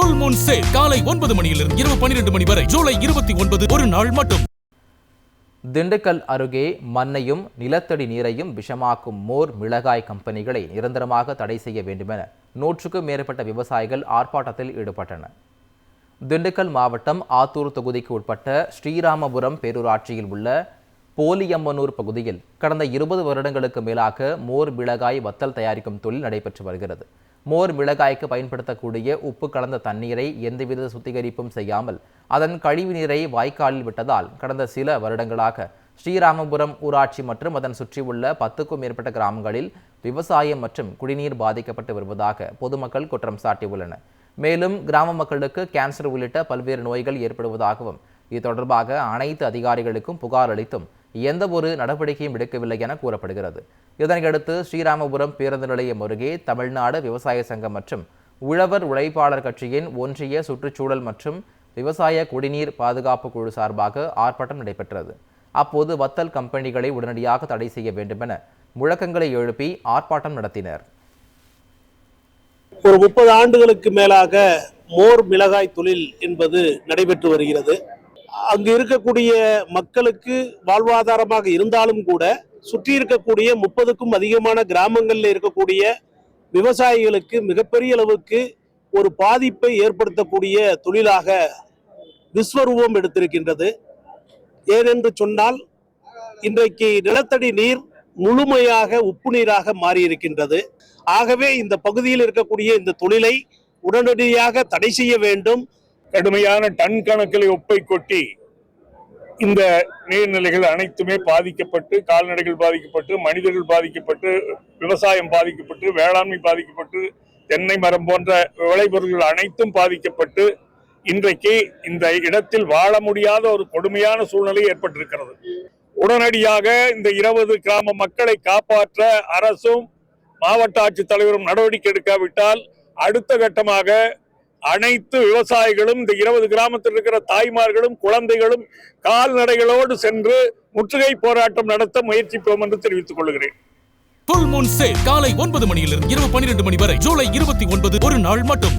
Full Moon sale காலை 9 மணியிலிருந்து இரவு 12 மணி வரை ஜூலை 29 ஒரு நாள் மட்டும். திண்டுக்கல் அருகே மண்ணையும் நிலத்தடி நீரையும் விஷமாக்கும் மோர் மிளகாய் கம்பெனிகளை நிரந்தரமாக தடை செய்ய வேண்டுமென 100க்கும் மேற்பட்ட விவசாயிகள் ஆர்ப்பாட்டத்தில் ஈடுபட்டனர். திண்டுக்கல் மாவட்டம் ஆத்தூர் தொகுதிக்கு உட்பட்ட ஸ்ரீராமபுரம் பேரூராட்சியில் உள்ள போலியம்மனூர் பகுதியில் கடந்த 20 வருடங்களுக்கு மேலாக மோர் மிளகாய் வத்தல் தயாரிக்கும் தொழில் நடைபெற்று வருகிறது. மோர் மிளகாய்க்கு பயன்படுத்தக்கூடிய உப்பு கலந்த தண்ணீரை எந்தவித சுத்திகரிப்பும் செய்யாமல் அதன் கழிவு நீரை வாய்க்காலில் விட்டதால் கடந்த சில வருடங்களாக ஸ்ரீராமபுரம் ஊராட்சி மற்றும் அதன் சுற்றியுள்ள 10க்கும் மேற்பட்ட கிராமங்களில் விவசாயம் மற்றும் குடிநீர் பாதிக்கப்பட்டு வருவதாக பொதுமக்கள் குற்றம் சாட்டியுள்ளனர். மேலும் கிராம மக்களுக்கு கேன்சர் உள்ளிட்ட பல்வேறு நோய்கள் ஏற்படுவதாகவும் இது தொடர்பாக அனைத்து அதிகாரிகளுக்கும் புகார் அளித்தும் எந்த ஒரு நடவடிக்கையும் எடுக்கவில்லை என கூறப்படுகிறது. இதனையடுத்து ஸ்ரீராமபுரம் பேருந்து நிலையம் அருகே தமிழ்நாடு விவசாய சங்கம் மற்றும் உழவர் உழைப்பாளர் கட்சியின் ஒன்றிய சுற்றுச்சூழல் மற்றும் விவசாய குடிநீர் பாதுகாப்பு குழு சார்பாக ஆர்ப்பாட்டம் நடைபெற்றது. அப்போது வத்தல் கம்பெனிகளை உடனடியாக தடை செய்ய வேண்டுமென முழக்கங்களை எழுப்பி ஆர்ப்பாட்டம் நடத்தினர். ஒரு 30 ஆண்டுகளுக்கு மேலாக மோர் மிளகாய் தொழில் என்பது நடைபெற்று வருகிறது. அங்கு இருக்கக்கூடிய மக்களுக்கு வாழ்வாதாரமாக இருந்தாலும் கூட சுற்றி இருக்கக்கூடிய 30க்கும் அதிகமான கிராமங்களில் இருக்கக்கூடிய விவசாயிகளுக்கு மிகப்பெரிய அளவுக்கு ஒரு பாதிப்பை ஏற்படுத்தக்கூடிய தொழிலாக விஸ்வரூபம் எடுத்திருக்கின்றது. ஏனென்று சொன்னால் இன்றைக்கு நிலத்தடி நீர் முழுமையாக உப்பு நீராக மாறியிருக்கின்றது. ஆகவே இந்த பகுதியில் இருக்கக்கூடிய இந்த தொழிலை உடனடியாக தடை செய்ய வேண்டும். கடுமையான டன் கணக்கில் உப்பை கொட்டி இந்த நீர்நிலைகள் அனைத்துமே பாதிக்கப்பட்டு, கால்நடைகள் பாதிக்கப்பட்டு, மனிதர்கள் பாதிக்கப்பட்டு, விவசாயம் பாதிக்கப்பட்டு, வேளாண்மை பாதிக்கப்பட்டு, தென்னை மரம் போன்ற விளைபொருள்கள் அனைத்தும் பாதிக்கப்பட்டு இன்றைக்கு இந்த இடத்தில் வாழ முடியாத ஒரு கொடுமையான சூழ்நிலை ஏற்பட்டிருக்கிறது. உடனடியாக இந்த 20 கிராம மக்களை காப்பாற்ற அரசும் மாவட்ட ஆட்சித்தலைவரும் நடவடிக்கை எடுக்காவிட்டால் அடுத்த கட்டமாக அனைத்து விவசாயிகளும் இந்த 20 கிராமத்தில் இருக்கிற தாய்மார்களும் குழந்தைகளும் கால்நடைகளோடு சென்று முற்றுகை போராட்டம் நடத்த முயற்சிப்போம் என்று தெரிவித்துக் கொள்கிறேன். ஃபுல் மூன் சேல் காலை 9 மணியிலிருந்து இரவு 12 மணி வரை ஜூலை 29 ஒரு நாள் மட்டும்.